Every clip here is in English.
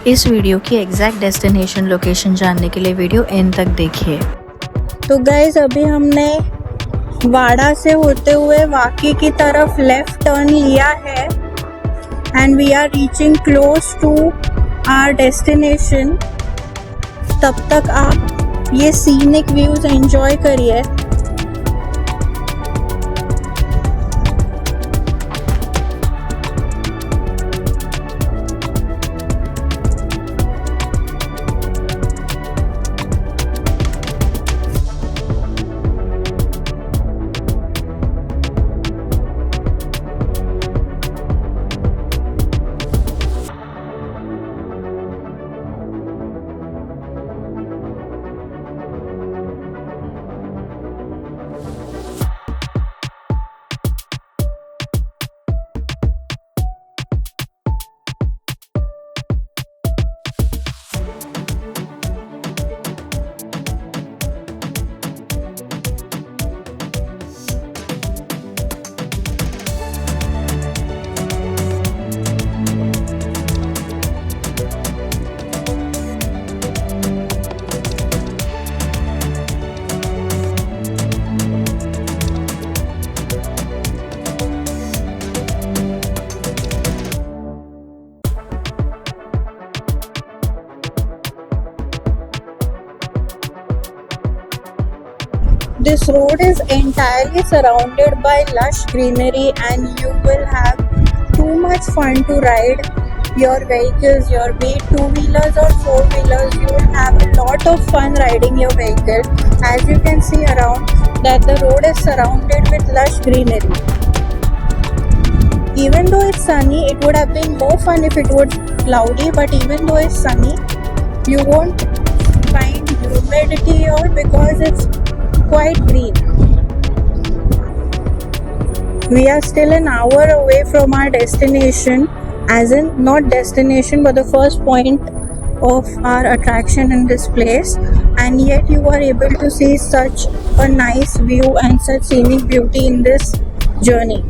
इस वीडियो की exact destination location जानने के लिए वीडियो एंड तक देखिए। तो गाइज अभी हमने वाड़ा से होते हुए वाकी की तरफ लेफ्ट टर्न लिया है and we are reaching close to our destination. तब तक आप ये सीनिक व्यूज एंजॉय करिए। This road is entirely surrounded by lush greenery and you will have too much fun to ride your vehicles, be it two-wheelers or four-wheelers. You will have a lot of fun riding your vehicle. As you can see around that the road is surrounded with lush greenery. Even though it's sunny, it would have been more fun if it was cloudy, but even though it's sunny, you won't find humidity or because it's quite green. We are still an hour away from our destination, as in not destination but the first point of our attraction in this place, and yet you are able to see such a nice view and such scenic beauty in this journey.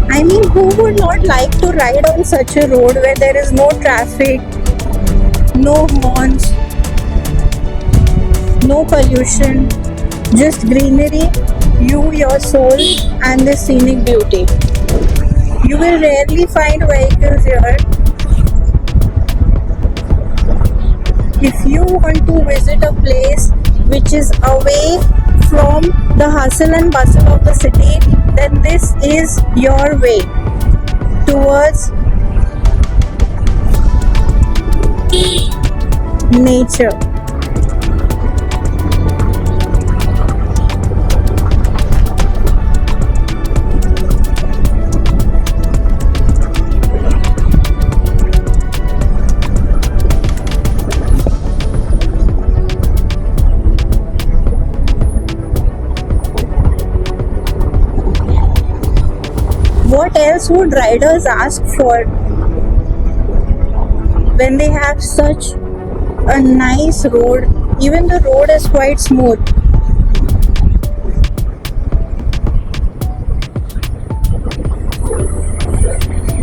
I mean, who would not like to ride on such a road where there is no traffic, no horns, no pollution, just greenery, you, your soul, and the scenic beauty. You will rarely find vehicles here. If you want to visit a place which is away from the hustle and bustle of the city, then this is your way towards nature. What else would riders ask for when they have such a nice road? Even the road is quite smooth.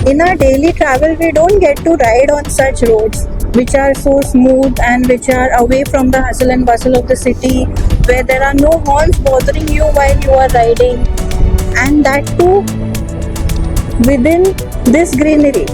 In our daily travel, we don't get to ride on such roads which are so smooth and which are away from the hustle and bustle of the city, where there are no horns bothering you while you are riding, and that too within this greenery.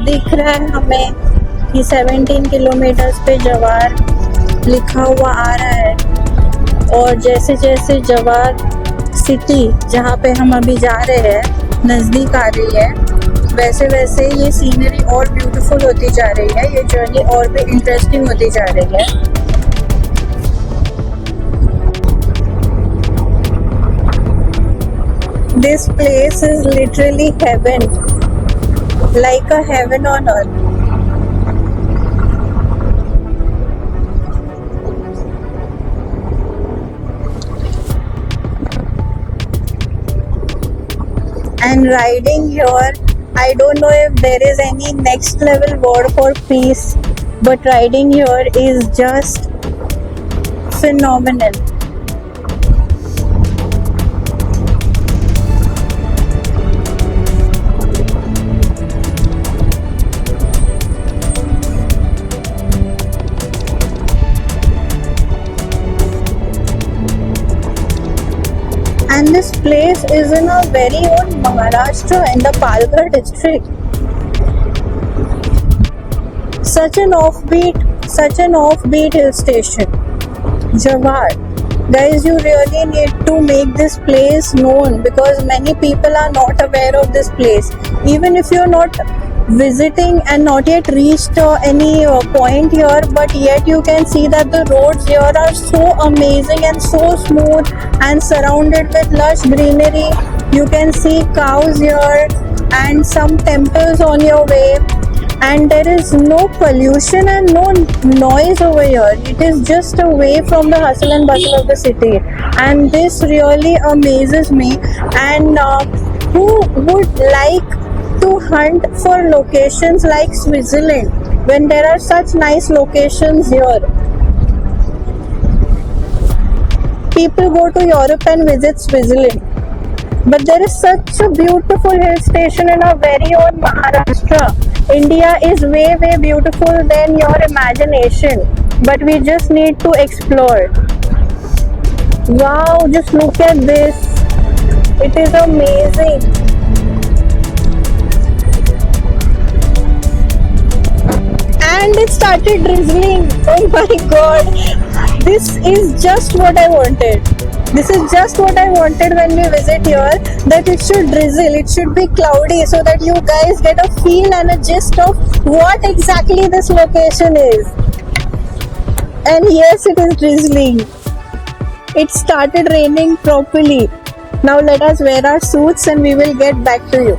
दिख रहा है हमें कि 17 kilometres पे जवार लिखा हुआ आ रहा है। और जैसे जैसे जवार सिटी जहाँ पे हम अभी जा रहे हैं नज़दीक आ रही है, वैसे वैसे ये सीनरी और ब्यूटीफुल होती जा रही है, ये जर्नी और भी इंटरेस्टिंग होती जा रही है। This place is literally heaven, like a heaven on earth. And riding here, I don't know if there is any next level word for peace, but riding here is just phenomenal. And this place is in our very own Maharashtra in the Palghar district. Such an offbeat hill station. Jawar. Guys, you really need to make this place known because many people are not aware of this place. Even if you're not visiting and not yet reached any point here, but yet you can see that the roads here are so amazing and so smooth and surrounded with lush greenery. You can see cows here and some temples on your way, and there is no pollution and no noise over here. It is just away from the hustle and bustle of the city, and this really amazes me. And who would like to hunt for locations like Switzerland when there are such nice locations here? People go to Europe and visit Switzerland, but there is such a beautiful hill station in our very own Maharashtra. India is way beautiful than your imagination, but we just need to explore. Wow, just look at this. It is amazing. And it started drizzling. Oh my god, this is just what I wanted. This is just what I wanted when we visit here, that it should drizzle, it should be cloudy, so that you guys get a feel and a gist of what exactly this location is. And yes, it is drizzling. It started raining properly. Now let us wear our suits and we will get back to you.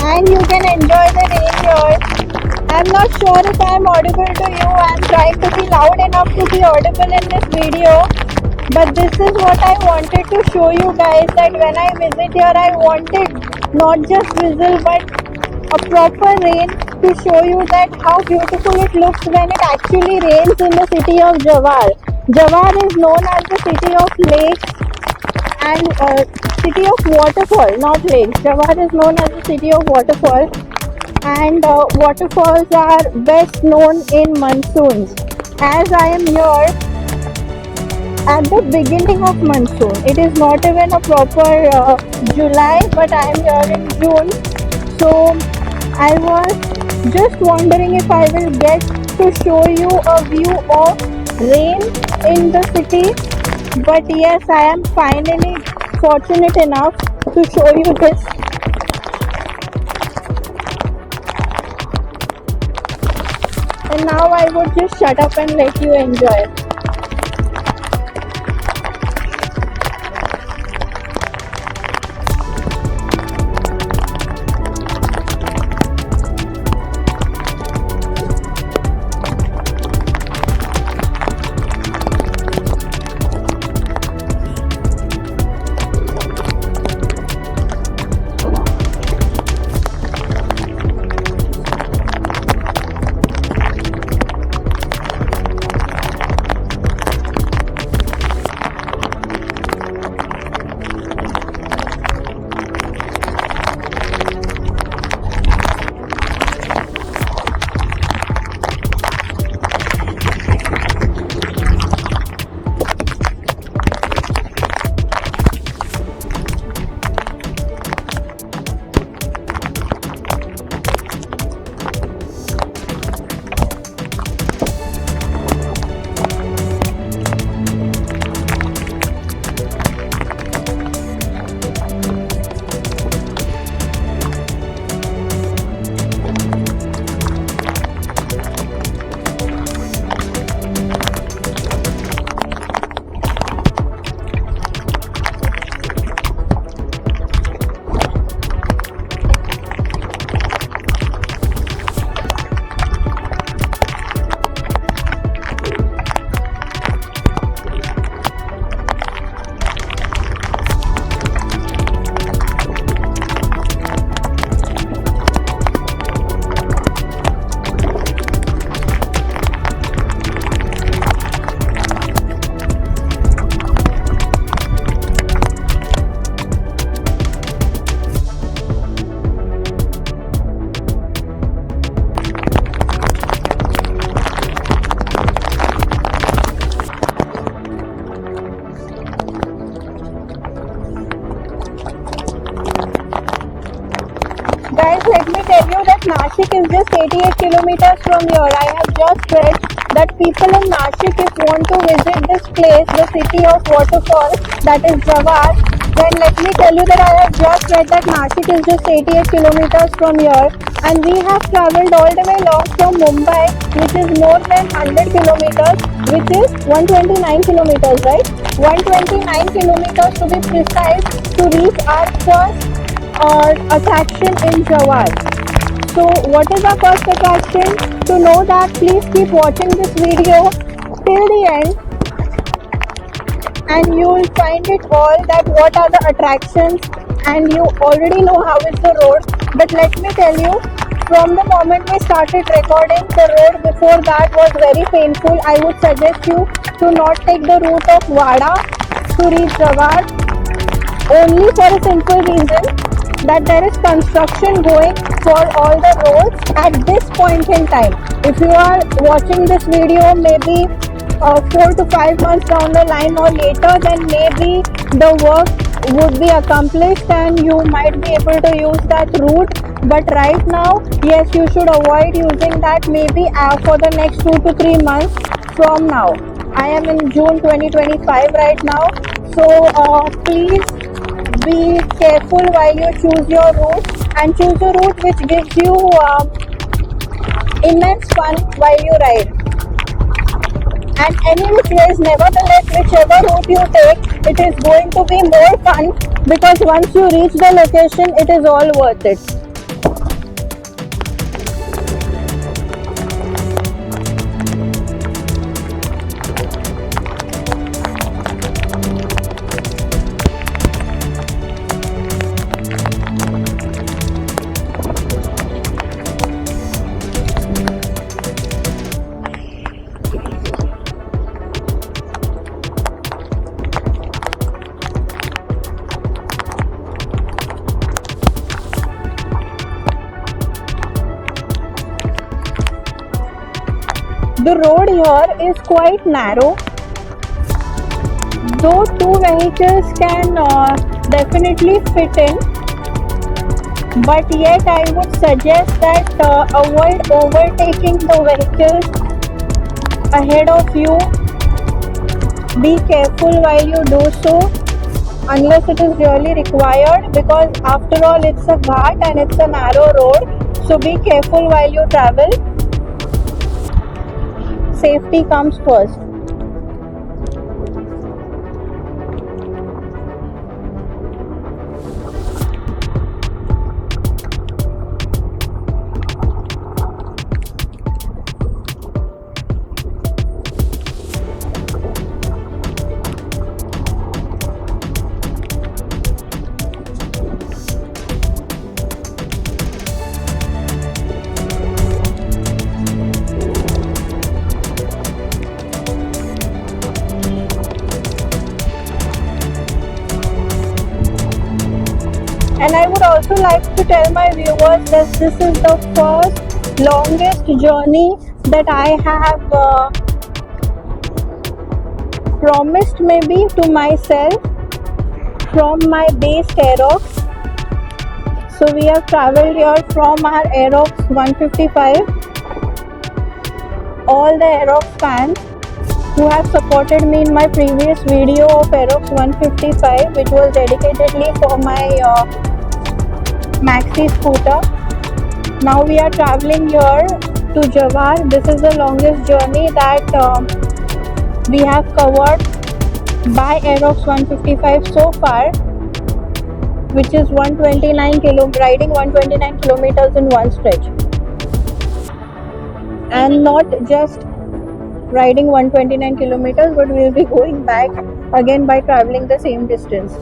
And you can enjoy the rain here. I'm not sure if I'm audible to you. I'm trying to be loud enough to be audible in this video. But this is what I wanted to show you guys, that when I visit here, I wanted not just drizzle but a proper rain to show you that how beautiful it looks when it actually rains in the city of Jawar. Jawar is known as the city of lakes and city of waterfall, not lakes. Jawar is known as the city of waterfall, and waterfalls are best known in monsoons. As I am here at the beginning of monsoon, it is not even a proper July, but I am here in June. So I was just wondering if I will get to show you a view of rain in the city. But yes, I am finally fortunate enough to show you this. And now I would just shut up and let you enjoy. kilometers from here. I have just read that people in Nashik, if want to visit this place, the city of waterfall, that is Jawar, then let me tell you that I have just read that Nashik is just 88 kilometers from here, and we have travelled all the way long from Mumbai, which is more than 100 kilometers, which is 129 kilometers, right? 129 kilometers to be precise, to reach our first attraction in Jawar. So what is our first attraction? To know that, please keep watching this video till the end, and you will find it all that what are the attractions, and you already know how is the road. But let me tell you, from the moment we started recording, the road before that was very painful. I would suggest you to not take the route of Wada to reach Jawar, only for a simple reason that there is construction going for all the roads at this point in time. If you are watching this video maybe 4 to 5 months down the line or later, then maybe the work would be accomplished and you might be able to use that route. But right now, yes, you should avoid using that maybe for the next 2 to 3 months from now. I am in June 2025 right now, so please be careful while you choose your route, and choose a route which gives you immense fun while you ride. And any which ways, nevertheless, whichever route you take, it is going to be more fun, because once you reach the location, it is all worth it. The road here is quite narrow, though 2 vehicles can definitely fit in, but yet I would suggest that avoid overtaking the vehicles ahead of you. Be careful while you do so, unless it is really required, because after all it's a ghat and it's a narrow road, so be careful while you travel. Safety comes first. And I would also like to tell my viewers that this is the first longest journey that I have promised maybe to myself from my base Aerox. So we have travelled here from our Aerox 155. All the Aerox fans who have supported me in my previous video of Aerox 155, which was dedicatedly for my maxi scooter. Now we are traveling here to Jawar. This is the longest journey that we have covered by Aerox 155 so far, which is riding 129 kilometers in one stretch, and not just riding 129 kilometers, but we will be going back again by traveling the same distance.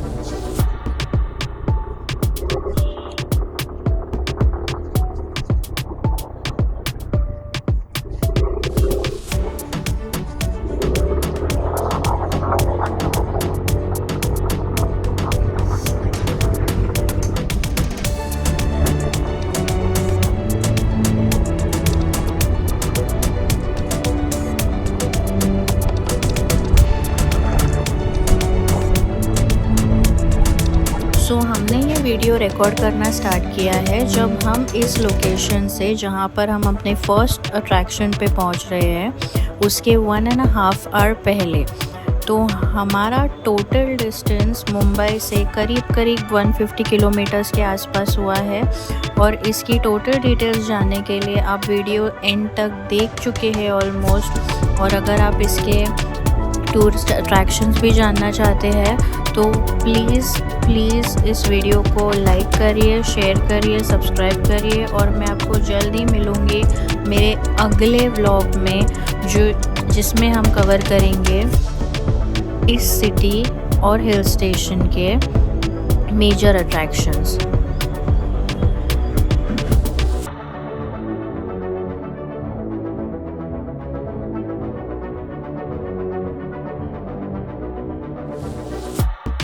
Video record करना start किया है जब हम इस location से, जहाँ पर हम अपने फर्स्ट अट्रैक्शन पे पहुँच रहे हैं, उसके 1.5 आवर पहले। तो हमारा टोटल डिस्टेंस मुंबई से करीब 150 किलोमीटर्स के आसपास हुआ है। और इसकी टोटल डिटेल्स जानने के लिए आप वीडियो एंड तक देख चुके हैं ऑलमोस्ट। और अगर आप इसके टूरिस्ट अट्रैक्शंस भी जानना चाहते हैं तो प्लीज़ इस वीडियो को लाइक करिए, शेयर करिए, सब्सक्राइब करिए। और मैं आपको जल्दी मिलूँगी मेरे अगले व्लॉग में जिसमें हम कवर करेंगे इस सिटी और हिल स्टेशन के मेजर अट्रैक्शंस।